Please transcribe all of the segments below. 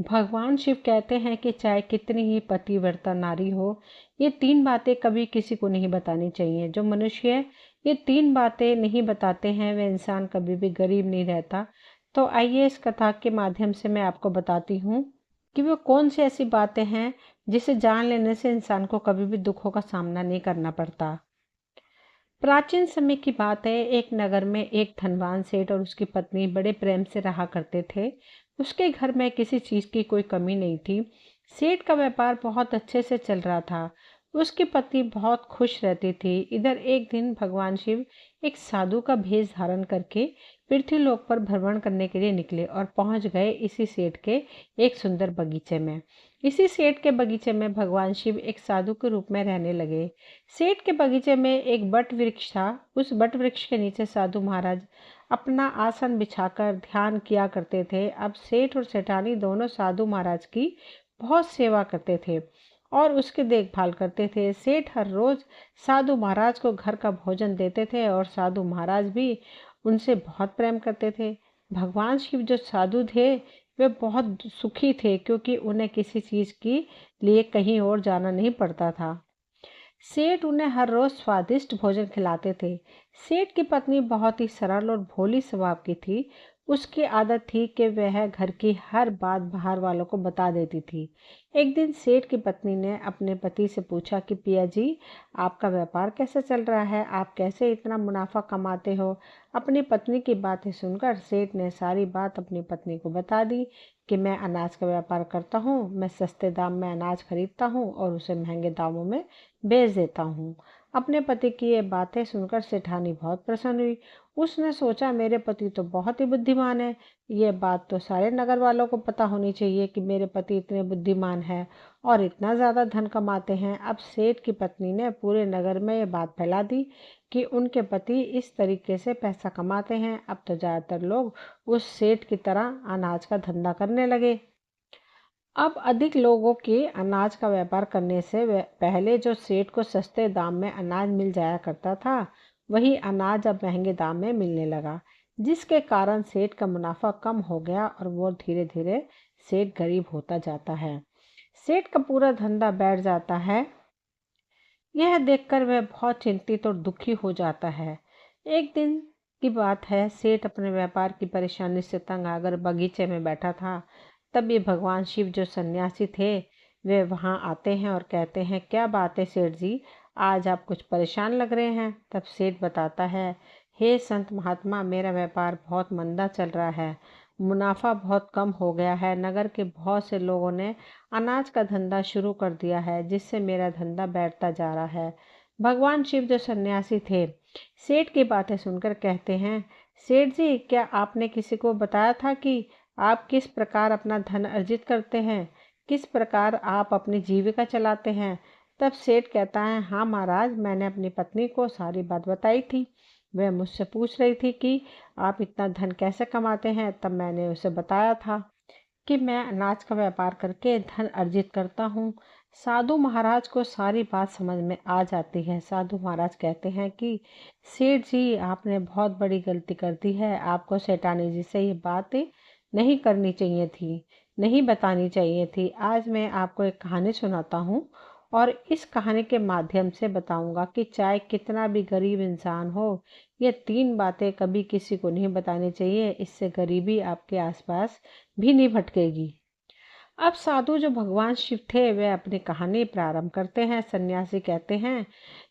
भगवान शिव कहते हैं कि चाहे कितनी ही पतिव्रता नारी हो, ये 3 बातें कभी किसी को नहीं बतानी चाहिए। जो मनुष्य ये 3 बातें नहीं बताते हैं, वह इंसान कभी भी गरीब नहीं रहता। तो आइए इस कथा के माध्यम से मैं आपको बताती हूँ कि वो कौन सी ऐसी बातें हैं, जिसे जान लेने से इंसान को कभी भी दुखों का सामना नहीं करना पड़ता। प्राचीन समय की बात है, एक नगर में एक धनवान सेठ और उसकी पत्नी बड़े प्रेम से रहा करते थे। उसके घर में किसी चीज की कोई कमी नहीं थी। सेठ का व्यापार बहुत अच्छे से चल रहा था। उसकी पत्नी बहुत खुश रहती थी। इधर एक दिन भगवान शिव एक साधु का भेष धारण करके पृथ्वीलोक पर भ्रमण करने के लिए निकले और पहुंच गए इसी सेठ के एक सुंदर बगीचे में। इसी सेठ के बगीचे में भगवान शिव एक साधु के रूप में रहने लगे। सेठ के बगीचे में एक बट वृक्ष था। उस बट वृक्ष के नीचे साधु महाराज अपना आसन बिछाकर ध्यान किया करते थे। अब सेठ और सेठानी दोनों साधु महाराज की बहुत सेवा करते थे और उसकी देखभाल करते थे। सेठ हर रोज साधु महाराज को घर का भोजन देते थे और साधु महाराज भी उनसे बहुत प्रेम करते थे। भगवान शिव जो साधु थे, वे बहुत सुखी थे क्योंकि उन्हें किसी चीज की लिए कहीं और जाना नहीं पड़ता था। सेठ उन्हें हर रोज स्वादिष्ट भोजन खिलाते थे। सेठ की पत्नी बहुत ही सरल और भोली स्वभाव की थी। उसकी आदत थी कि वह घर की हर बात बाहर वालों को बता देती थी। एक दिन सेठ की पत्नी ने अपने पति से पूछा कि पिया जी, आपका व्यापार कैसे चल रहा है? आप कैसे इतना मुनाफा कमाते हो? अपनी पत्नी की बातें सुनकर सेठ ने सारी बात अपनी पत्नी को बता दी कि मैं अनाज का व्यापार करता हूँ। मैं सस्ते दाम में अनाज खरीदता हूँ और उसे महंगे दामों में बेच देता हूँ। अपने पति की ये बातें सुनकर सेठानी बहुत प्रसन्न हुई। उसने सोचा, मेरे पति तो बहुत ही बुद्धिमान है। ये बात तो सारे नगर वालों को पता होनी चाहिए कि मेरे पति इतने बुद्धिमान हैं और इतना ज़्यादा धन कमाते हैं। अब सेठ की पत्नी ने पूरे नगर में ये बात फैला दी कि उनके पति इस तरीके से पैसा कमाते हैं। अब तो ज़्यादातर लोग उस सेठ की तरह अनाज का धंधा करने लगे। अब अधिक लोगों के अनाज का व्यापार करने से पहले जो सेठ को सस्ते दाम में अनाज मिल जाया करता था, वही अनाज अब महंगे दाम में मिलने लगा, जिसके कारण सेठ का मुनाफा कम हो गया और वो धीरे धीरे सेठ गरीब होता जाता है। सेठ का पूरा धंधा बैठ जाता है। यह देखकर वह बहुत चिंतित और दुखी हो जाता है। एक दिन की बात है, सेठ अपने व्यापार की परेशानी से तंग आकर बगीचे में बैठा था। तभी भगवान शिव जो सन्यासी थे, वे वहां आते हैं और कहते हैं, क्या बात है सेठ जी, आज आप कुछ परेशान लग रहे हैं। तब सेठ बताता है, हे संत महात्मा, मेरा व्यापार बहुत मंदा चल रहा है। मुनाफा बहुत कम हो गया है। नगर के बहुत से लोगों ने अनाज का धंधा शुरू कर दिया है, जिससे मेरा धंधा बैठता जा रहा है। भगवान शिव जो सन्यासी थे, सेठ की बातें सुनकर कहते हैं, सेठ जी, क्या आपने किसी को बताया था कि आप किस प्रकार अपना धन अर्जित करते हैं? किस प्रकार आप अपनी जीविका चलाते हैं? तब सेठ कहता है, हाँ महाराज, मैंने अपनी पत्नी को सारी बात बताई थी। वह मुझसे पूछ रही थी कि आप इतना धन कैसे कमाते हैं। तब मैंने उसे बताया था कि मैं अनाज का व्यापार करके धन अर्जित करता हूँ। साधु महाराज को सारी बात समझ में आ जाती है। साधु महाराज कहते हैं कि सेठ जी, आपने बहुत बड़ी गलती कर दी है। आपको सेठानी जी से ये बात नहीं करनी चाहिए थी, नहीं बतानी चाहिए थी। आज मैं आपको एक कहानी सुनाता हूँ और इस कहानी के माध्यम से बताऊंगा कि चाहे कितना भी गरीब इंसान हो, ये 3 बातें कभी किसी को नहीं बतानी चाहिए। इससे गरीबी आपके आसपास भी नहीं भटकेगी। अब साधु जो भगवान शिव थे, वे अपनी कहानी प्रारंभ करते हैं। सन्यासी कहते हैं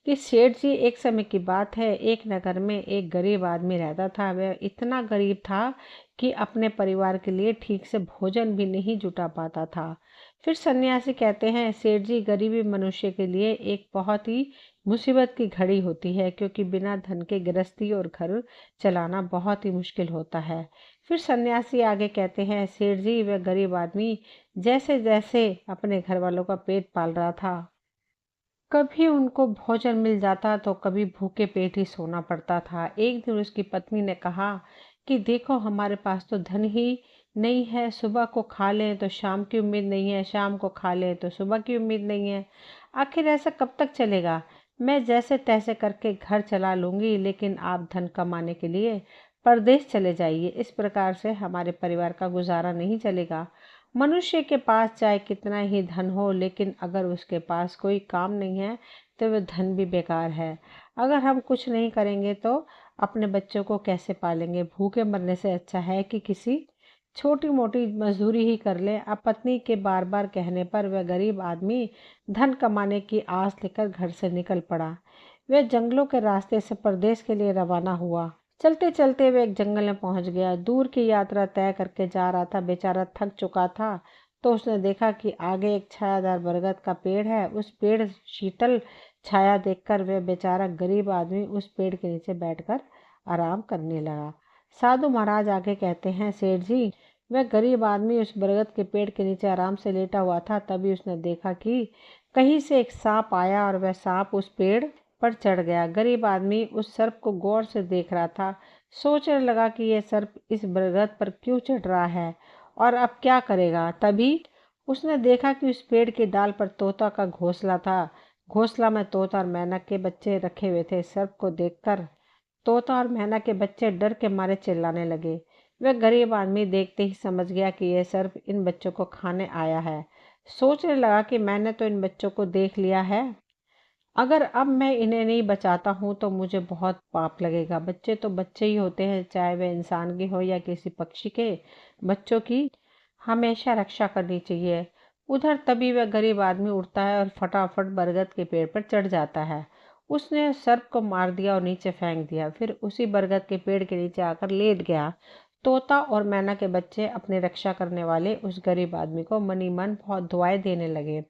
कि सेठ जी, एक समय की बात है, एक नगर में एक गरीब आदमी रहता था। वह इतना गरीब था कि अपने परिवार के लिए ठीक से भोजन भी नहीं जुटा पाता था। फिर सन्यासी कहते हैं, सेठ जी, गरीबी मनुष्य के लिए एक बहुत ही मुसीबत की घड़ी होती है, क्योंकि बिना धन के गृहस्थी और घर चलाना बहुत ही मुश्किल होता है। फिर सन्यासी आगे कहते हैं, सेठ जी, वह गरीब आदमी जैसे जैसे अपने घर वालों का पेट पाल रहा था, कभी उनको भोजन मिल जाता तो कभी भूखे पेट ही सोना पड़ता था। एक दिन उसकी पत्नी ने कहा कि देखो, हमारे पास तो धन ही नहीं है। सुबह को खा लें तो शाम की उम्मीद नहीं है, शाम को खा लें तो सुबह की उम्मीद नहीं है। आखिर ऐसा कब तक चलेगा? मैं जैसे तैसे करके घर चला लूंगी, लेकिन आप धन कमाने के लिए परदेश चले जाइए। इस प्रकार से हमारे परिवार का गुजारा नहीं चलेगा। मनुष्य के पास चाहे कितना ही धन हो, लेकिन अगर उसके पास कोई काम नहीं है तो वह धन भी बेकार है। अगर हम कुछ नहीं करेंगे तो अपने बच्चों को कैसे पालेंगे? भूखे मरने से अच्छा है कि किसी छोटी मोटी मजदूरी ही कर ले। अब पत्नी के बार बार कहने पर वह गरीब आदमी धन कमाने की आस लेकर घर से निकल पड़ा। वह जंगलों के रास्ते से परदेश के लिए रवाना हुआ। चलते चलते वह एक जंगल में पहुंच गया। दूर की यात्रा तय करके जा रहा था, बेचारा थक चुका था। तो उसने देखा कि आगे एक छायादार बरगद का पेड़ है। उस पेड़ शीतल छाया देखकर वह बेचारा गरीब आदमी उस पेड़ के नीचे बैठकर आराम करने लगा। साधु महाराज आगे कहते हैं, सेठ जी, वह गरीब आदमी उस बरगद के पेड़ के नीचे आराम से लेटा हुआ था। तभी उसने देखा कि कहीं से एक सांप आया और वह सांप उस पेड़ पर चढ़ गया। गरीब आदमी उस सर्प को गौर से देख रहा था। सोचने लगा कि यह सर्प इस बरगद पर क्यों चढ़ रहा है और अब क्या करेगा। तभी उसने देखा कि उस पेड़ की डाल पर तोता का घोंसला था। घोंसला में तोता और मैना के बच्चे रखे हुए थे। सर्प को देखकर तोता और मैना के बच्चे डर के मारे चिल्लाने लगे। वह गरीब आदमी देखते ही समझ गया कि यह सर्प इन बच्चों को खाने आया है। सोचने लगा कि मैंने तो इन बच्चों को देख लिया है, अगर अब मैं इन्हें नहीं बचाता हूँ तो मुझे बहुत पाप लगेगा। बच्चे तो बच्चे ही होते हैं, चाहे वे इंसान के हो या किसी पक्षी के। बच्चों की हमेशा रक्षा करनी चाहिए। उधर तभी वह गरीब आदमी उठता है और फटाफट बरगद के पेड़ पर चढ़ जाता है। उसने सर्प को मार दिया और नीचे फेंक दिया। फिर उसी बरगद के पेड़ के नीचे आकर लेट गया। तोता और मैना के बच्चे अपनी रक्षा करने वाले उस गरीब आदमी को मनी मन बहुत दुआएं देने लगे।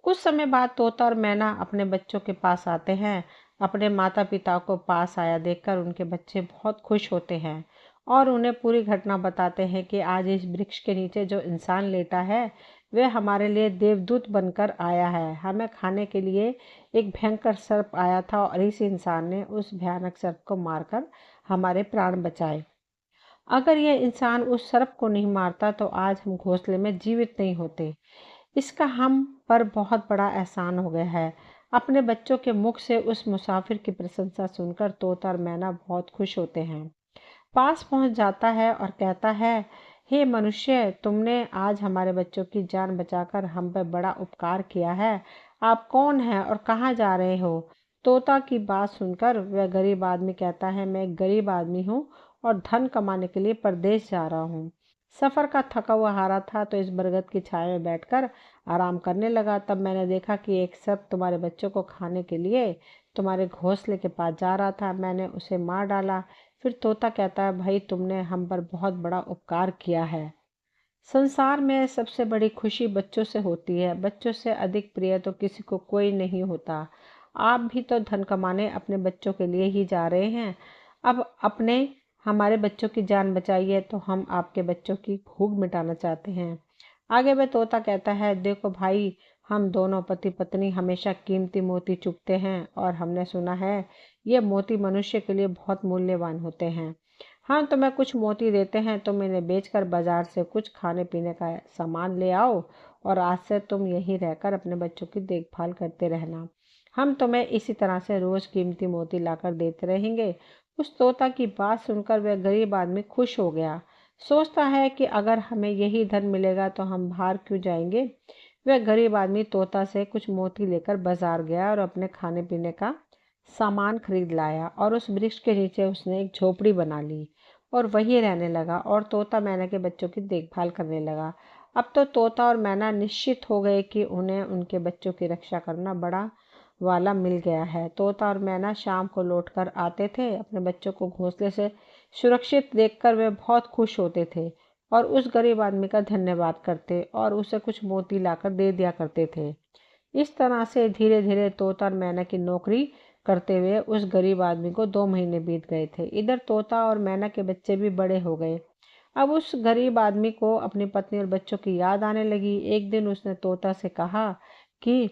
कुछ समय बाद तोता और मैना अपने बच्चों के पास आते हैं। अपने माता पिता को पास आया देखकर उनके बच्चे बहुत खुश होते हैं और उन्हें पूरी घटना बताते हैं कि आज इस वृक्ष के नीचे जो इंसान लेटा है वह हमारे लिए देवदूत बनकर आया है। हमें खाने के लिए एक भयंकर सर्प आया था और इस इंसान ने उस भयानक सर्प को मारकर हमारे प्राण बचाए। अगर यह इंसान उस सर्प को नहीं मारता तो आज हम घोंसले में जीवित नहीं होते। इसका हम पर बहुत बड़ा एहसान हो गया है। अपने बच्चों के मुख से उस मुसाफिर की प्रशंसा सुनकर तोता और मैना बहुत खुश होते हैं। पास पहुंच जाता है और कहता है, हे मनुष्य, तुमने आज हमारे बच्चों की जान बचाकर हम पर बड़ा उपकार किया है। आप कौन हैं और कहाँ जा रहे हो? तोता की बात सुनकर वह गरीब आदमी कहता है, मैं एक गरीब आदमी हूँ और धन कमाने के लिए परदेश जा रहा हूँ। सफर का थका हुआ हारा था तो इस बरगद की छाया में बैठकर आराम करने लगा। तब मैंने देखा कि एक सर्प तुम्हारे बच्चों को खाने के लिए तुम्हारे घोंसले के पास जा रहा था। मैंने उसे मार डाला। फिर तोता कहता है, भाई, तुमने हम पर बहुत बड़ा उपकार किया है। संसार में सबसे बड़ी खुशी बच्चों से होती है। बच्चों से अधिक प्रिय तो किसी को कोई नहीं होता। आप भी तो धन कमाने अपने बच्चों के लिए ही जा रहे हैं। अब अपने हमारे बच्चों की जान बचाइए तो हम आपके बच्चों की भूख मिटाना चाहते हैं। आगे वह तोता कहता है, देखो भाई, हम दोनों पति पत्नी हमेशा कीमती मोती चुगते हैं और हमने सुना है ये मोती मनुष्य के लिए बहुत मूल्यवान होते हैं। हाँ, तुम्हें कुछ मोती देते हैं, तुम इन्हें बेचकर बाजार से कुछ खाने पीने का सामान ले आओ और आज से तुम यहीं रहकर अपने बच्चों की देखभाल करते रहना। हम तुम्हें इसी तरह से रोज कीमती मोती लाकर देते रहेंगे। उस तोता की बात सुनकर वह गरीब आदमी खुश हो गया। सोचता है कि अगर हमें यही धन मिलेगा तो हम बाहर क्यों जाएंगे। वह गरीब आदमी तोता से कुछ मोती लेकर बाजार गया और अपने खाने पीने का सामान खरीद लाया और उस वृक्ष के नीचे उसने एक झोपड़ी बना ली और वहीं रहने लगा और तोता मैना के बच्चों की देखभाल करने लगा। अब तो तोता और मैना निश्चित हो गए कि उन्हें उनके बच्चों की रक्षा करना बड़ा वाला मिल गया है। तोता और मैना शाम को लौटकर आते थे। अपने बच्चों को घोंसले से सुरक्षित देखकर वे बहुत खुश होते थे और उस गरीब आदमी का धन्यवाद करते और उसे कुछ मोती लाकर दे दिया करते थे। इस तरह से धीरे धीरे तोता और मैना की नौकरी करते हुए उस गरीब आदमी को 2 महीने बीत गए थे। इधर तोता और मैना के बच्चे भी बड़े हो गए। अब उस गरीब आदमी को अपनी पत्नी और बच्चों की याद आने लगी। एक दिन उसने तोता से कहा कि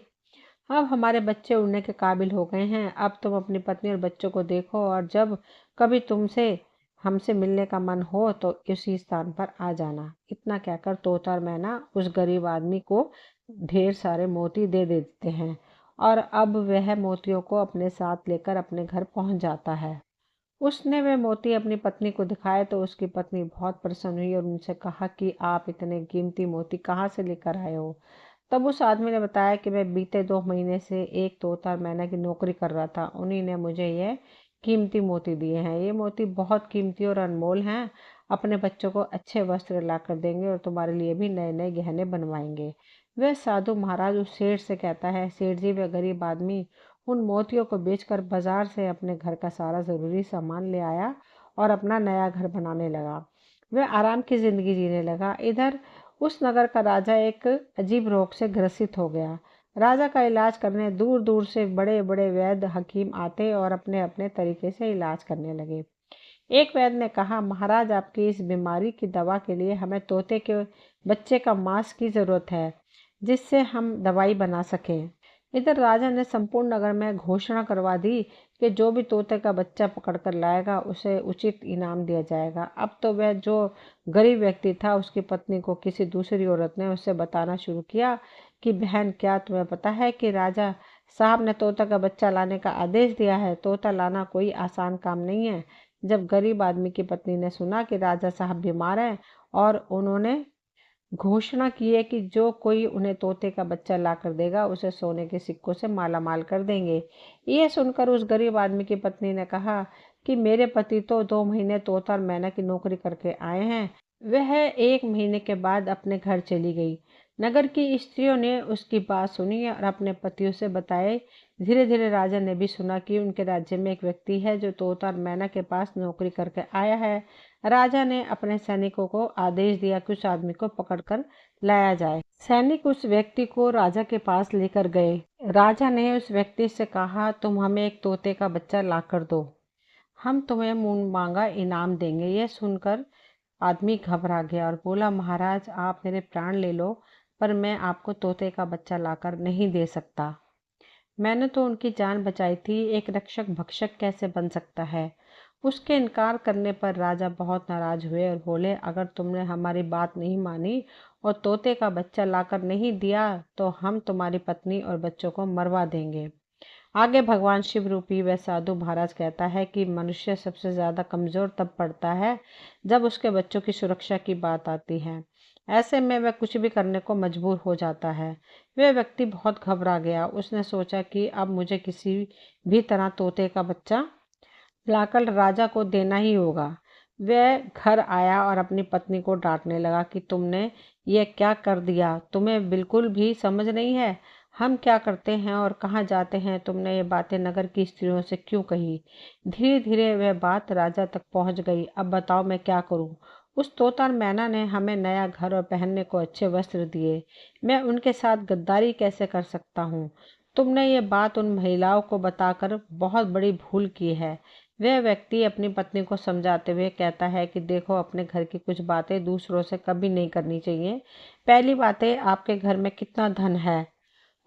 अब हमारे बच्चे उड़ने के काबिल हो गए हैं। अब तुम अपनी पत्नी और बच्चों को देखो और जब कभी तुमसे हमसे मिलने का मन हो तो इसी स्थान पर आ जाना। इतना कहकर तोता और मैना उस गरीब आदमी को ढेर सारे मोती दे देते हैं और अब वह मोतियों को अपने साथ लेकर अपने घर पहुंच जाता है। उसने वह मोती अपनी पत्नी को दिखाए तो उसकी पत्नी बहुत प्रसन्न हुई और उनसे कहा कि आप इतने कीमती मोती कहाँ से लेकर आए हो। तब उस आदमी ने बताया कि मैं बीते 2 महीने से एक तोता और मैना की नौकरी कर रहा था, उन्हीं ने मुझे यह कीमती मोती दिए हैं। ये मोती बहुत कीमती और अनमोल हैं। अपने बच्चों को अच्छे वस्त्र ला कर देंगे और तुम्हारे लिए भी नए नए गहने बनवाएंगे। वह साधु महाराज उस सेठ से कहता है, सेठ जी वह गरीब आदमी उन मोतियों को बेचकर बाजार से अपने घर का सारा ज़रूरी सामान ले आया और अपना नया घर बनाने लगा। वह आराम की ज़िंदगी जीने लगा। इधर उस नगर का राजा एक अजीब रोग से ग्रसित हो गया। राजा का इलाज करने दूर दूर से बड़े बड़े वैद्य हकीम आते और अपने अपने तरीके से इलाज करने लगे। एक वैद्य ने कहा, महाराज आपकी इस बीमारी की दवा के लिए हमें तोते के बच्चे का मांस की जरूरत है, जिससे हम दवाई बना सकें। इधर राजा ने संपूर्ण नगर में घोषणा करवा दी कि जो भी तोते का बच्चा पकड़कर लाएगा उसे उचित इनाम दिया जाएगा। अब तो वह जो गरीब व्यक्ति था उसकी पत्नी को किसी दूसरी औरत ने उससे बताना शुरू किया कि बहन, क्या तुम्हें पता है कि राजा साहब ने तोता का बच्चा लाने का आदेश दिया है। तोता लाना कोई आसान काम नहीं है। जब गरीब आदमी की पत्नी ने सुना कि राजा साहब बीमार हैं और उन्होंने घोषणा की है कि जो कोई उन्हें तोते का बच्चा ला कर देगा उसे सोने के सिक्कों से माला माल कर देंगे। यह सुनकर उस गरीब आदमी की पत्नी ने कहा कि मेरे पति तो 2 महीने तोता और मैना की नौकरी करके आए हैं। वह 1 महीने के बाद अपने घर चली गई। नगर की स्त्रियों ने उसकी बात सुनी और अपने पतियों से बताए। धीरे धीरे राजा ने भी सुना कि उनके राज्य में एक व्यक्ति है जो तोता और मैना के पास नौकरी करके आया है। राजा ने अपने सैनिकों को आदेश दिया कि उस आदमी को पकड़कर लाया जाए। सैनिक उस व्यक्ति को राजा के पास लेकर गए। राजा ने उस व्यक्ति से कहा, तुम हमें एक तोते का बच्चा लाकर दो, हम तुम्हें मुंह मांगा इनाम देंगे। यह सुनकर आदमी घबरा गया और बोला, महाराज आप मेरे प्राण ले लो, पर मैं आपको तोते का बच्चा लाकर नहीं दे सकता। मैंने तो उनकी जान बचाई थी, एक रक्षक भक्षक कैसे बन सकता है। उसके इनकार करने पर राजा बहुत नाराज हुए और बोले, अगर तुमने हमारी बात नहीं मानी और तोते का बच्चा लाकर नहीं दिया तो हम तुम्हारी पत्नी और बच्चों को मरवा देंगे। आगे भगवान शिव रूपी वह साधु महाराज कहता है कि मनुष्य सबसे ज्यादा कमजोर तब पड़ता है जब उसके बच्चों की सुरक्षा की बात आती है। ऐसे में वह कुछ भी करने को मजबूर हो जाता है। वह व्यक्ति बहुत घबरा गया। उसने सोचा कि अब मुझे किसी भी तरह तोते का बच्चा लाकर राजा को देना ही होगा। वह घर आया और अपनी पत्नी को डांटने लगा कि तुमने ये क्या कर दिया, तुम्हें बिल्कुल भी समझ नहीं है हम क्या करते हैं और कहाँ जाते हैं। तुमने ये बातें नगर की स्त्रियों से क्यों कही। धीरे धीरे वह बात राजा तक पहुंच गई। अब बताओ मैं क्या करूं। उस तोता और मैना ने हमें नया घर और पहनने को अच्छे वस्त्र दिए, मैं उनके साथ गद्दारी कैसे कर सकता हूँ। तुमने ये बात उन महिलाओं को बताकर बहुत बड़ी भूल की है। वह व्यक्ति अपनी पत्नी को समझाते हुए कहता है कि देखो, अपने घर की कुछ बातें दूसरों से कभी नहीं करनी चाहिए। पहली बात है, आपके घर में कितना धन है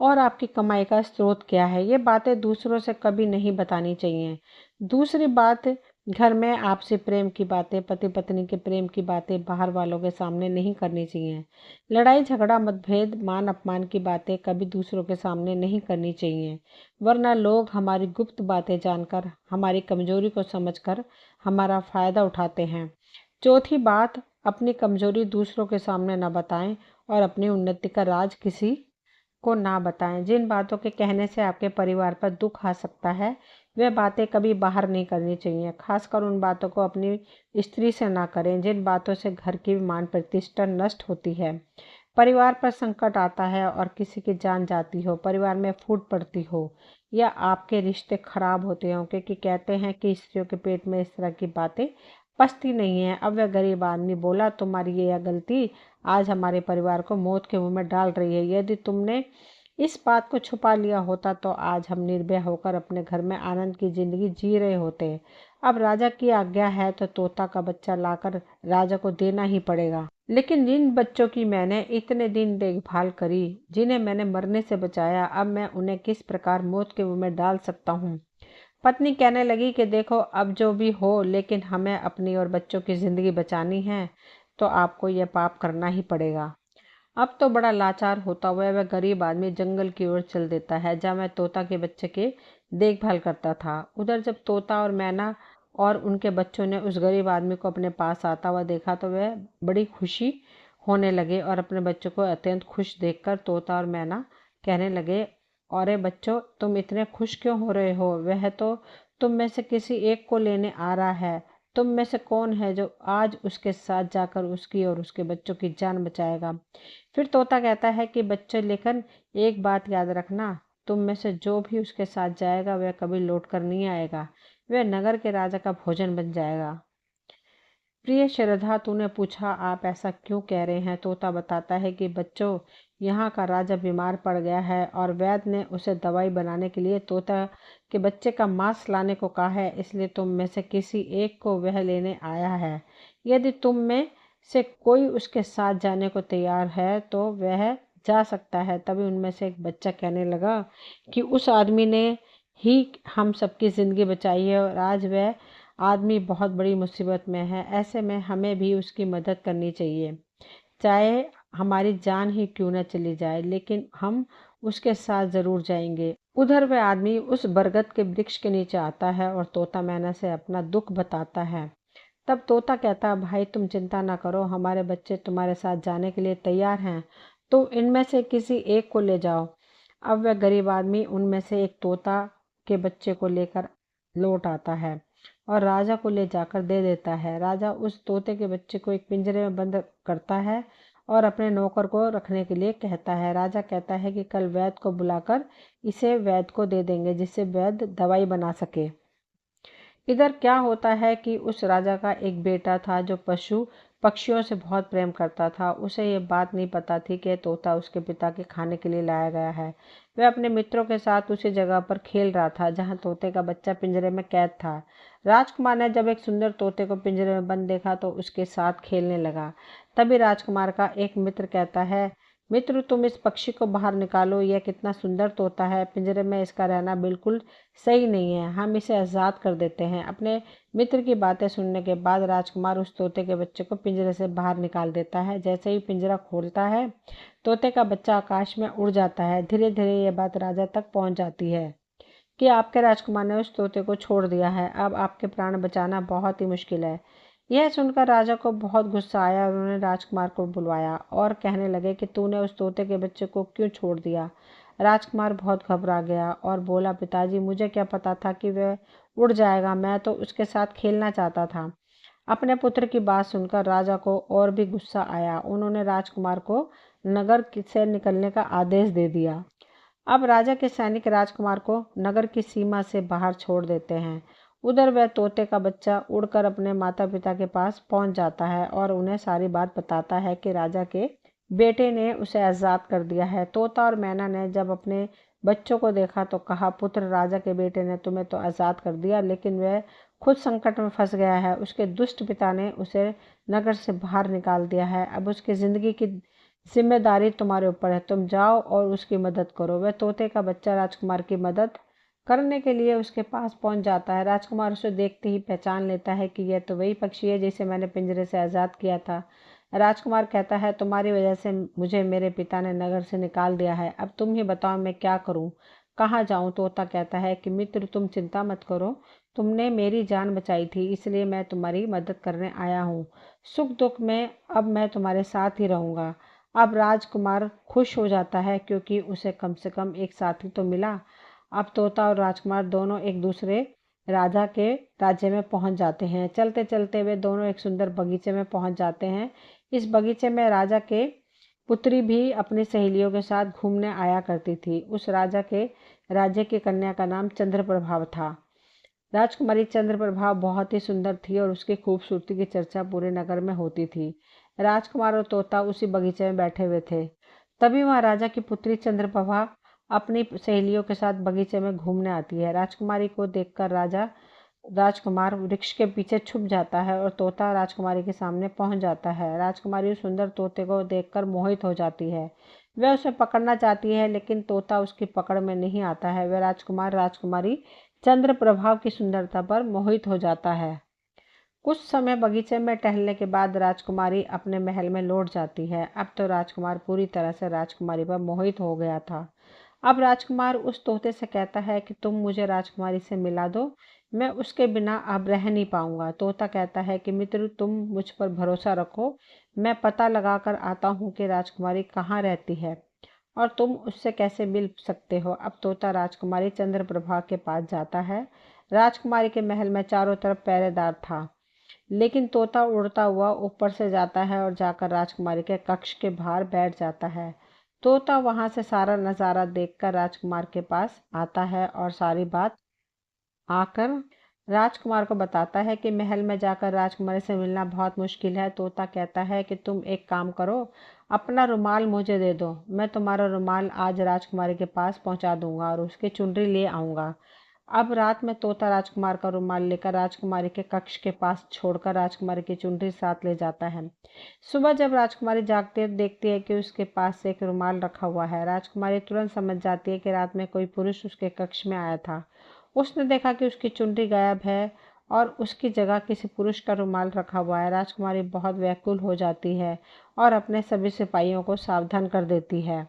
और आपकी कमाई का स्रोत क्या है, ये बातें दूसरों से कभी नहीं बतानी चाहिए। दूसरी बात, घर में आपसी प्रेम की बातें, पति पत्नी के प्रेम की बातें बाहर वालों के सामने नहीं करनी चाहिए। लड़ाई झगड़ा मतभेद मान अपमान की बातें कभी दूसरों के सामने नहीं करनी चाहिए, वरना लोग हमारी गुप्त बातें जानकर हमारी कमजोरी को समझकर हमारा फायदा उठाते हैं। चौथी बात, अपनी कमजोरी दूसरों के सामने न बताएं और अपनी उन्नति का राज किसी को ना बताएं। जिन बातों के कहने से आपके परिवार पर दुख आ सकता है, वह बातें कभी बाहर नहीं करनी चाहिए। खासकर उन बातों को अपनी स्त्री से ना करें जिन बातों से घर की मान प्रतिष्ठा नष्ट होती है, परिवार पर संकट आता है और किसी की जान जाती हो, परिवार में फूट पड़ती हो या आपके रिश्ते खराब होते हो, क्योंकि कहते हैं कि स्त्रियों के पेट में इस तरह की बातें पचती नहीं है। अब वह गरीब आदमी बोला, तुम्हारी यह गलती आज हमारे परिवार को मौत के मुंह में डाल रही है। यदि तुमने इस बात को छुपा लिया होता तो आज हम निर्भय होकर अपने घर में आनंद की जिंदगी जी रहे होते। अब राजा की आज्ञा है तो तोता का बच्चा लाकर राजा को देना ही पड़ेगा। लेकिन जिन बच्चों की मैंने इतने दिन देखभाल करी, जिन्हें मैंने मरने से बचाया, अब मैं उन्हें किस प्रकार मौत के मुंह में डाल सकता हूँ। पत्नी कहने लगी कि देखो, अब जो भी हो, लेकिन हमें अपनी और बच्चों की जिंदगी बचानी है तो आपको यह पाप करना ही पड़ेगा। अब तो बड़ा लाचार होता हुआ वह गरीब आदमी जंगल की ओर चल देता है जहाँ वह तोता के बच्चे की देखभाल करता था। उधर जब तोता और मैना और उनके बच्चों ने उस गरीब आदमी को अपने पास आता हुआ देखा तो वह बड़ी खुशी होने लगे और अपने बच्चों को अत्यंत खुश देखकर तोता और मैना कहने लगे, अरे बच्चों, तुम इतने खुश क्यों हो रहे हो? वह तो तुम में से किसी एक को लेने आ रहा है। तुम में से कौन है जो आज उसके साथ जाकर उसकी और उसके बच्चों की जान बचाएगा? फिर तोता कहता है कि बच्चे, लेकिन एक बात याद रखना, तुम में से जो भी उसके साथ जाएगा वह कभी लौट कर नहीं आएगा। वह नगर के राजा का भोजन बन जाएगा। प्रिय श्रद्धा, तूने पूछा आप ऐसा क्यों कह रहे हैं? तोता बताता है कि बच्चों, यहाँ का राजा बीमार पड़ गया है और वैद्य ने उसे दवाई बनाने के लिए तोता के बच्चे का मांस लाने को कहा है, इसलिए तुम में से किसी एक को वह लेने आया है। यदि तुम में से कोई उसके साथ जाने को तैयार है तो वह जा सकता है। तभी उनमें से एक बच्चा कहने लगा कि उस आदमी ने ही हम सबकी ज़िंदगी बचाई है और आज वह आदमी बहुत बड़ी मुसीबत में है। ऐसे में हमें भी उसकी मदद करनी चाहिए, चाहे हमारी जान ही क्यों न चली जाए, लेकिन हम उसके साथ ज़रूर जाएंगे। उधर वह आदमी उस बरगद के वृक्ष के नीचे आता है और तोता मैना से अपना दुख बताता है। तब तोता कहता है, भाई तुम चिंता ना करो, हमारे बच्चे तुम्हारे साथ जाने के लिए तैयार हैं, तो इनमें से किसी एक को ले जाओ। अब वह गरीब आदमी उनमें से एक तोता के बच्चे को लेकर लौट आता है और राजा को ले जाकर दे देता है। राजा उस तोते के बच्चे को एक पिंजरे में बंद करता है और अपने नौकर को रखने के लिए कहता है। राजा कहता है कि कल वैद्य को बुलाकर इसे वैद्य को दे देंगे, जिससे वैद्य दवाई बना सके। इधर क्या होता है कि उस राजा का एक बेटा था जो पशु पक्षियों से बहुत प्रेम करता था। उसे ये बात नहीं पता थी कि तोता उसके पिता के खाने के लिए लाया गया है। वह अपने मित्रों के साथ उसी जगह पर खेल रहा था जहां तोते का बच्चा पिंजरे में कैद था। राजकुमार ने जब एक सुंदर तोते को पिंजरे में बंद देखा तो उसके साथ खेलने लगा। तभी राजकुमार का एक मित्र कहता है, मित्र, तुम इस पक्षी को बाहर निकालो, यह कितना सुंदर तोता है, पिंजरे में इसका रहना बिल्कुल सही नहीं है, हम इसे आज़ाद कर देते हैं। अपने मित्र की बातें सुनने के बाद राजकुमार उस तोते के बच्चे को पिंजरे से बाहर निकाल देता है। जैसे ही पिंजरा खोलता है, तोते का बच्चा आकाश में उड़ जाता है। धीरे धीरे ये बात राजा तक पहुंच जाती है कि आपके राजकुमार ने उस तोते को छोड़ दिया है। अब आपके प्राण बचाना बहुत ही मुश्किल है। यह सुनकर राजा को बहुत गुस्सा आया और उन्होंने राजकुमार को बुलवाया और कहने लगे कि तूने उस तोते के बच्चे को क्यों छोड़ दिया? राजकुमार बहुत घबरा गया और बोला, पिताजी, मुझे क्या पता था कि वह उड़ जाएगा, मैं तो उसके साथ खेलना चाहता था। अपने पुत्र की बात सुनकर राजा को और भी गुस्सा आया। उन्होंने राजकुमार को नगर से निकलने का आदेश दे दिया। अब राजा के सैनिक राजकुमार को नगर की सीमा से बाहर छोड़ देते हैं। उधर वह तोते का बच्चा उड़कर अपने माता पिता के पास पहुंच जाता है और उन्हें सारी बात बताता है कि राजा के बेटे ने उसे आज़ाद कर दिया है। तोता और मैना ने जब अपने बच्चों को देखा तो कहा, पुत्र, राजा के बेटे ने तुम्हें तो आज़ाद कर दिया, लेकिन वह खुद संकट में फंस गया है। उसके दुष्ट पिता ने उसे नगर से बाहर निकाल दिया है। अब उसकी ज़िंदगी की जिम्मेदारी तुम्हारे ऊपर है, तुम जाओ और उसकी मदद करो। वह तोते का बच्चा राजकुमार की मदद करने के लिए उसके पास पहुंच जाता है। राजकुमार उसे देखते ही पहचान लेता है कि यह तो वही पक्षी है जिसे मैंने पिंजरे से आज़ाद किया था। राजकुमार कहता है, तुम्हारी वजह से मुझे मेरे पिता ने नगर से निकाल दिया है, अब तुम ही बताओ मैं क्या करूं, कहाँ जाऊं? तोता कहता है कि मित्र, तुम चिंता मत करो, तुमने मेरी जान बचाई थी, इसलिए मैं तुम्हारी मदद करने आया हूँ। सुख दुख में अब मैं तुम्हारे साथ ही रहूँगा। अब राजकुमार खुश हो जाता है क्योंकि उसे कम से कम एक साथी तो मिला। अब तोता और राजकुमार दोनों एक दूसरे राजा के राज्य में पहुंच जाते हैं। चलते चलते वे दोनों एक सुंदर बगीचे में पहुंच जाते हैं। इस बगीचे में राजा के पुत्री भी अपनी सहेलियों के साथ घूमने आया करती थी। उस राजा के राज्य की कन्या का नाम चंद्रप्रभा था। राजकुमारी चंद्रप्रभा बहुत ही सुंदर थी और उसकी खूबसूरती की चर्चा पूरे नगर में होती थी। राजकुमार और तोता उसी बगीचे में बैठे हुए थे। तभी वहां राजा की पुत्री चंद्रप्रभा अपनी सहेलियों के साथ बगीचे में घूमने आती है। राजकुमारी को देखकर राजकुमार वृक्ष के पीछे छुप जाता है और तोता राजकुमारी के सामने पहुंच जाता है। राजकुमारी उस सुंदर तोते को देखकर मोहित हो जाती है। वह उसे पकड़ना चाहती है, लेकिन तोता उसकी पकड़ में नहीं आता है। वह राजकुमारी चंद्र प्रभाव की सुंदरता पर मोहित हो जाता है। कुछ समय बगीचे में टहलने के बाद राजकुमारी अपने महल में लौट जाती है। अब तो राजकुमार पूरी तरह से राजकुमारी पर मोहित हो गया था। अब राजकुमार उस तोते से कहता है कि तुम मुझे राजकुमारी से मिला दो, मैं उसके बिना अब रह नहीं पाऊंगा। तोता कहता है कि मित्र, तुम मुझ पर भरोसा रखो, मैं पता लगा कर आता हूँ कि राजकुमारी कहाँ रहती है और तुम उससे कैसे मिल सकते हो। अब तोता राजकुमारी चंद्रप्रभा के पास जाता है। राजकुमारी के महल में चारों तरफ पहरेदार था, लेकिन तोता उड़ता हुआ ऊपर से जाता है और जाकर राजकुमारी के कक्ष के बाहर बैठ जाता है। तोता वहां से सारा नज़ारा देखकर राजकुमार के पास आता है और सारी बात आकर राजकुमार को बताता है कि महल में जाकर राजकुमारी से मिलना बहुत मुश्किल है। तोता कहता है कि तुम एक काम करो, अपना रुमाल मुझे दे दो, मैं तुम्हारा रुमाल आज राजकुमारी के पास पहुंचा दूंगा और उसकी चुनरी ले आऊंगा। अब रात में तोता राजकुमार का रुमाल लेकर राजकुमारी के कक्ष के पास छोड़कर राजकुमारी की चुनरी साथ ले जाता है। सुबह जब राजकुमारी जागती है, देखती है कि उसके पास एक रुमाल रखा हुआ है। राजकुमारी तुरंत समझ जाती है कि रात में कोई पुरुष उसके कक्ष में आया था। उसने देखा कि उसकी चुनरी गायब है और उसकी जगह किसी पुरुष का रुमाल रखा हुआ है। राजकुमारी बहुत व्याकुल हो जाती है और अपने सभी सिपाहियों को सावधान कर देती है।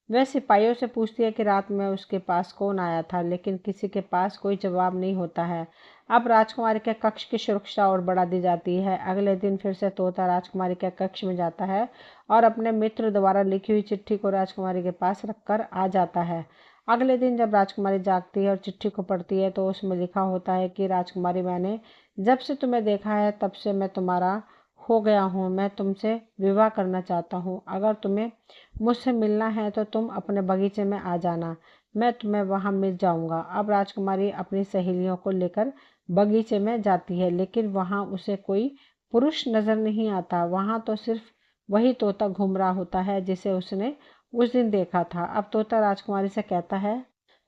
वह सिपाहियों से पूछती है कि रात में उसके पास कौन आया था, लेकिन किसी के पास कोई जवाब नहीं होता है। अब राजकुमारी के कक्ष की सुरक्षा और बढ़ा दी जाती है। अगले दिन फिर से तोता राजकुमारी के कक्ष में जाता है और अपने मित्र द्वारा लिखी हुई चिट्ठी को राजकुमारी के पास रखकर आ जाता है। अगले दिन जब राजकुमारी जागती है और चिट्ठी को पढ़ती है तो उसमें लिखा होता है कि राजकुमारी, मैंने जब से तुम्हें देखा है तब से मैं तुम्हारा हो गया हूँ। मैं तुमसे विवाह करना चाहता हूँ। अगर तुम्हें मुझसे मिलना है तो तुम अपने बगीचे में आ जाना, मैं तुम्हें वहां मिल जाऊंगा। अब राजकुमारी अपनी सहेलियों को लेकर बगीचे में जाती है, लेकिन वहां उसे कोई पुरुष नजर नहीं आता। वहां तो सिर्फ वही तोता घूम रहा होता है जिसे उसने उस दिन देखा था। अब तोता राजकुमारी से कहता है,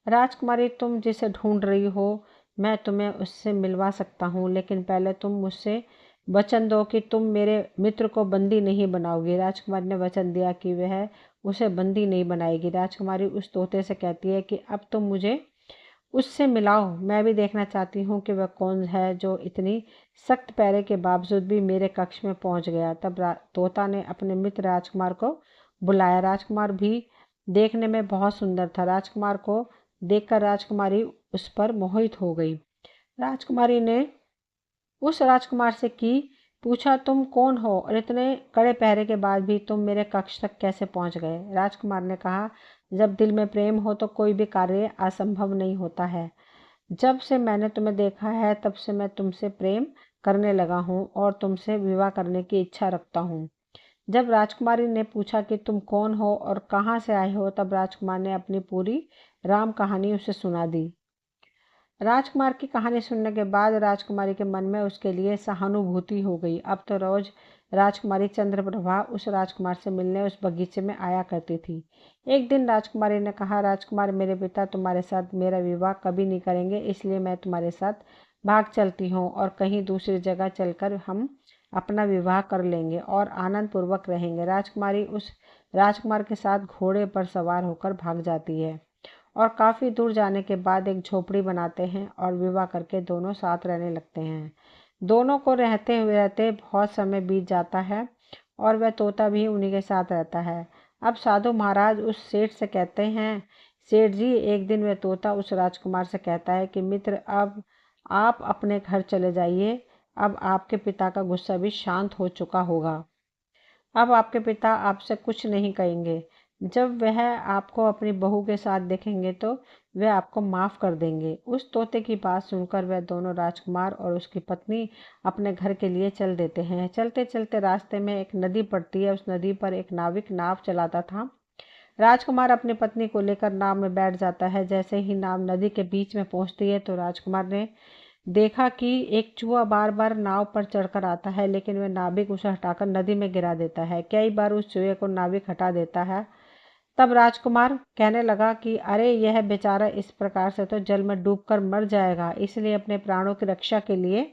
राजकुमारी, तुम जिसे ढूंढ रही हो मैं तुम्हें उससे मिलवा सकता हूँ, लेकिन पहले तुम मुझसे वचन दो कि तुम मेरे मित्र को बंदी नहीं बनाओगी। राजकुमारी ने वचन दिया कि वह उसे बंदी नहीं बनाएगी। राजकुमारी उस तोते से कहती है कि अब तुम मुझे उससे मिलाओ, मैं भी देखना चाहती हूँ कि वह कौन है जो इतनी सख्त पैरे के बावजूद भी मेरे कक्ष में पहुंच गया। तब तोता ने अपने मित्र राजकुमार को बुलाया। राजकुमार भी देखने में बहुत सुंदर था। राजकुमार को देखकर राजकुमारी उस पर मोहित हो गई। राजकुमारी ने उस राजकुमार से की पूछा, तुम कौन हो और इतने कड़े पहरे के बाद भी तुम मेरे कक्ष तक कैसे पहुंच गए। राजकुमार ने कहा, जब दिल में प्रेम हो तो कोई भी कार्य असंभव नहीं होता है। जब से मैंने तुम्हें देखा है तब से मैं तुमसे प्रेम करने लगा हूँ और तुमसे विवाह करने की इच्छा रखता हूँ। जब राजकुमारी ने पूछा कि तुम कौन हो और कहाँ से आए हो, तब राजकुमार ने अपनी पूरी राम कहानी उसे सुना दी। राजकुमार की कहानी सुनने के बाद राजकुमारी के मन में उसके लिए सहानुभूति हो गई। अब तो रोज राजकुमारी चंद्रप्रभा उस राजकुमार से मिलने उस बगीचे में आया करती थी। एक दिन राजकुमारी ने कहा, राजकुमार, मेरे पिता तुम्हारे साथ मेरा विवाह कभी नहीं करेंगे, इसलिए मैं तुम्हारे साथ भाग चलती हूँ और कहीं दूसरी जगह चलकर हम अपना विवाह कर लेंगे और आनंद पूर्वक रहेंगे। राजकुमारी उस राजकुमार के साथ घोड़े पर सवार होकर भाग जाती है और काफ़ी दूर जाने के बाद एक झोपड़ी बनाते हैं और विवाह करके दोनों साथ रहने लगते हैं। दोनों को रहते हुए रहते बहुत समय बीत जाता है और वह तोता भी उन्हीं के साथ रहता है। अब साधु महाराज उस सेठ से कहते हैं, सेठ जी, एक दिन वह तोता उस राजकुमार से कहता है कि मित्र, अब आप अपने घर चले जाइए। अब आपके पिता का गुस्सा भी शांत हो चुका होगा। अब आपके पिता आपसे कुछ नहीं कहेंगे। जब वह आपको अपनी बहू के साथ देखेंगे तो वह आपको माफ़ कर देंगे। उस तोते की बात सुनकर वह दोनों राजकुमार और उसकी पत्नी अपने घर के लिए चल देते हैं। चलते चलते रास्ते में एक नदी पड़ती है। उस नदी पर एक नाविक नाव चलाता था। राजकुमार अपनी पत्नी को लेकर नाव में बैठ जाता है। जैसे ही नाव नदी के बीच में पहुंचती है तो राजकुमार ने देखा कि एक चूहा बार बार नाव पर चढ़कर आता है, लेकिन वह नाविक उसे हटाकर नदी में गिरा देता है। कई बार उस चूहे को नाविक हटा देता है। तब राजकुमार कहने लगा कि अरे, यह बेचारा इस प्रकार से तो जल में डूबकर मर जाएगा, इसलिए अपने प्राणों की रक्षा के लिए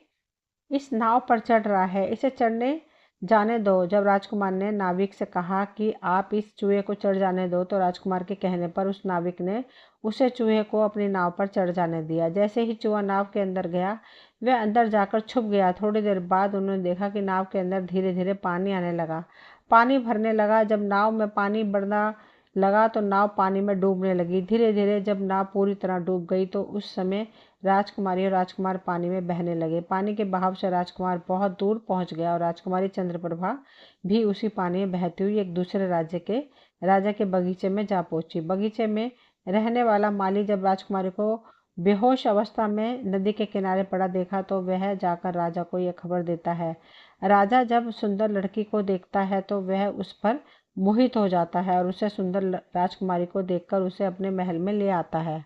इस नाव पर चढ़ रहा है, इसे चढ़ने जाने दो। जब राजकुमार ने नाविक से कहा कि आप इस चूहे को चढ़ जाने दो, तो राजकुमार के कहने पर उस नाविक ने उसे चूहे को अपनी नाव पर चढ़ जाने दिया। जैसे ही चूहा नाव के अंदर गया, वह अंदर जाकर छुप गया। थोड़ी देर बाद उन्होंने देखा कि नाव के अंदर धीरे धीरे पानी आने लगा, पानी भरने लगा। जब नाव में पानी बढ़ना लगा तो नाव पानी में डूबने लगी। धीरे धीरे जब नाव पूरी तरह डूब गई तो उस समय राजकुमारी और राजकुमार पानी में बहने लगे। पानी के बहाव से राजकुमार बहुत दूर पहुंच गया और राजकुमारी चंद्रप्रभा भी उसी पानी में बहती हुई एक दूसरे राजा के बगीचे में जा पहुंची। बगीचे में रहने वाला माली जब राजकुमारी को बेहोश अवस्था में नदी के किनारे पड़ा देखा तो वह जाकर राजा को यह खबर देता है। राजा जब सुंदर लड़की को देखता है तो वह उस पर मोहित हो जाता है और उसे सुंदर राजकुमारी को देखकर उसे अपने महल में ले आता है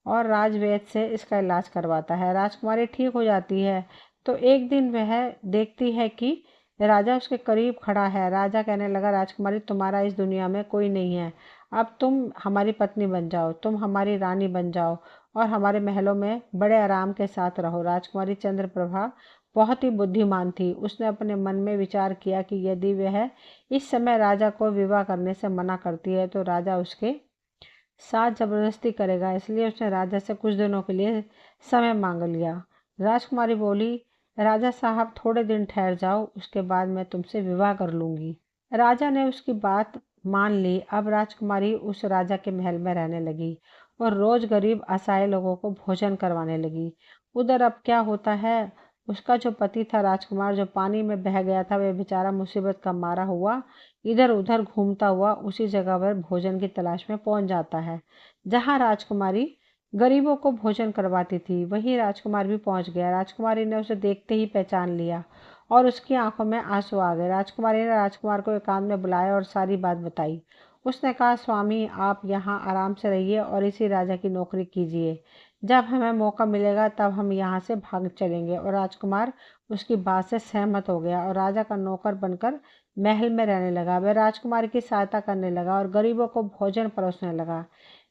और राजवैद्य से इसका इलाज करवाता है। राजकुमारी ठीक हो जाती है तो एक दिन वह देखती है कि राजा उसके करीब खड़ा है। राजा कहने लगा, राजकुमारी तुम्हारा इस दुनिया में कोई नहीं है, अब तुम हमारी पत्नी बन जाओ, तुम हमारी रानी बन जाओ और हमारे महलों में बड़े आराम के साथ रहो। राजकुमारी चंद्रप्रभा बहुत ही बुद्धिमान थी। उसने अपने मन में विचार किया कि यदि वह इस समय राजा को विवाह करने से मना करती है तो राजा उसके साथ जबरदस्ती करेगा, इसलिए उसने राजा से कुछ दिनों के लिए समय मांग लिया। राजकुमारी बोली, राजा साहब थोड़े दिन ठहर जाओ, उसके बाद मैं तुमसे विवाह कर लूंगी। राजा ने उसकी बात मान ली। अब राजकुमारी उस राजा के महल में रहने लगी और रोज गरीब असहाय लोगों को भोजन करवाने लगी। उधर अब क्या होता है, उसका जो पति था राजकुमार जो पानी में बह गया था, वह बेचारा मुसीबत का मारा हुआ इधर उधर घूमता हुआ उसी जगह पर भोजन की तलाश में पहुंच जाता है जहां राजकुमारी गरीबों को भोजन करवाती थी। वहीं राजकुमार भी पहुंच गया। राजकुमारी ने उसे देखते ही पहचान लिया और उसकी आंखों में आंसू आ गए। राजकुमारी ने राजकुमार को एकांत में बुलाया और सारी बात बताई। उसने कहा, स्वामी, आप यहाँ आराम से रहिए और इसी राजा की नौकरी कीजिए। जब हमें मौका मिलेगा तब हम यहाँ से भाग चलेंगे। और राजकुमार उसकी बात से सहमत हो गया और राजा का नौकर बनकर महल में रहने लगा। वह राजकुमारी की सहायता करने लगा और गरीबों को भोजन परोसने लगा।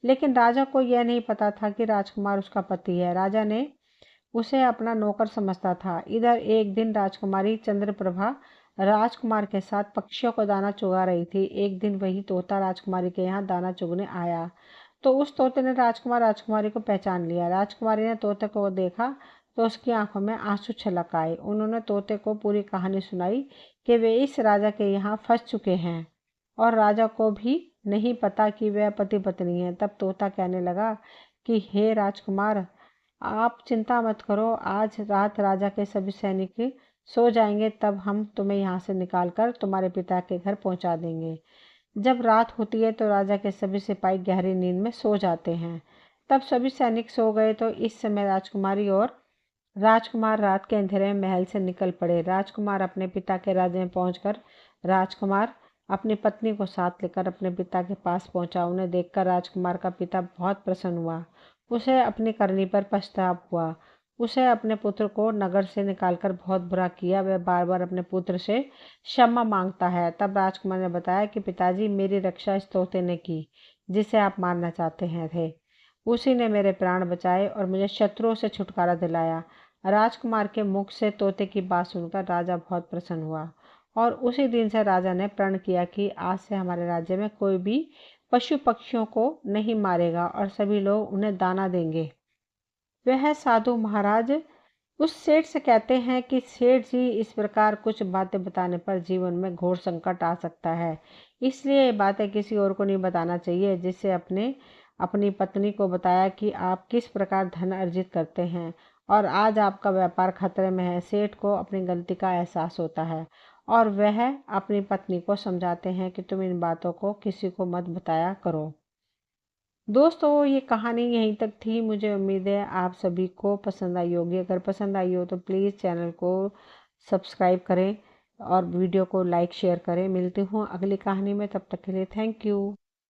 लेकिन राजा को यह नहीं पता था कि राजकुमार उसका पति है। राजा ने उसे अपना नौकर समझता था। इधर एक दिन राजकुमारी चंद्रप्रभा राजकुमार के साथ पक्षियों को दाना चुगा रही थी। एक दिन वही तोता राजकुमारी के यहाँ दाना चुगने आया तो उस तोते ने राजकुमारी को पहचान लिया। राजकुमारी ने तोते को देखा तो उसकी आंखों में आंसू छलक आए। उन्होंने तोते को पूरी कहानी सुनाई कि वे इस राजा के यहाँ फंस चुके हैं और राजा को भी नहीं पता कि वह पति पत्नी है। तब तोता कहने लगा कि हे राजकुमार, आप चिंता मत करो, आज रात राजा के सभी सैनिक सो जाएंगे, तब हम तुम्हें यहाँ से निकालकर तुम्हारे पिता के घर पहुँचा देंगे। जब रात होती है तो राजा के सभी सिपाही गहरी नींद में सो जाते हैं। तब सभी सैनिक सो गए तो इस समय राजकुमारी और राजकुमार रात के अंधेरे में महल से निकल पड़े। राजकुमार अपने पिता के राज्य में पहुंचकर राजकुमार अपनी पत्नी को साथ लेकर अपने पिता के पास पहुंचा। उन्हें देखकर राजकुमार का पिता बहुत प्रसन्न हुआ। उसे अपनी करनी पर पछतावा हुआ। उसे अपने पुत्र को नगर से निकालकर बहुत बुरा किया। वह बार बार अपने पुत्र से क्षमा मांगता है। तब राजकुमार ने बताया कि पिताजी, मेरी रक्षा इस तोते ने की जिसे आप मारना चाहते हैं थे। उसी ने मेरे प्राण बचाए और मुझे शत्रुओं से छुटकारा दिलाया। राजकुमार के मुख से तोते की बात सुनकर राजा बहुत प्रसन्न हुआ और उसी दिन से राजा ने प्रण किया कि आज से हमारे राज्य में कोई भी पशु पक्षियों को नहीं मारेगा और सभी लोग उन्हें दाना देंगे। वह साधु महाराज उस सेठ से कहते हैं कि सेठ जी, इस प्रकार कुछ बातें बताने पर जीवन में घोर संकट आ सकता है, इसलिए ये बातें किसी और को नहीं बताना चाहिए। जिससे अपनी पत्नी को बताया कि आप किस प्रकार धन अर्जित करते हैं और आज आपका व्यापार खतरे में है। सेठ को अपनी गलती का एहसास होता है और वह अपनी पत्नी को समझाते हैं कि तुम इन बातों को किसी को मत बताया करो। दोस्तों, ये कहानी यहीं तक थी। मुझे उम्मीद है आप सभी को पसंद आई होगी। अगर पसंद आई हो तो प्लीज़ चैनल को सब्सक्राइब करें और वीडियो को लाइक शेयर करें। मिलती हूँ अगली कहानी में, तब तक के लिए थैंक यू।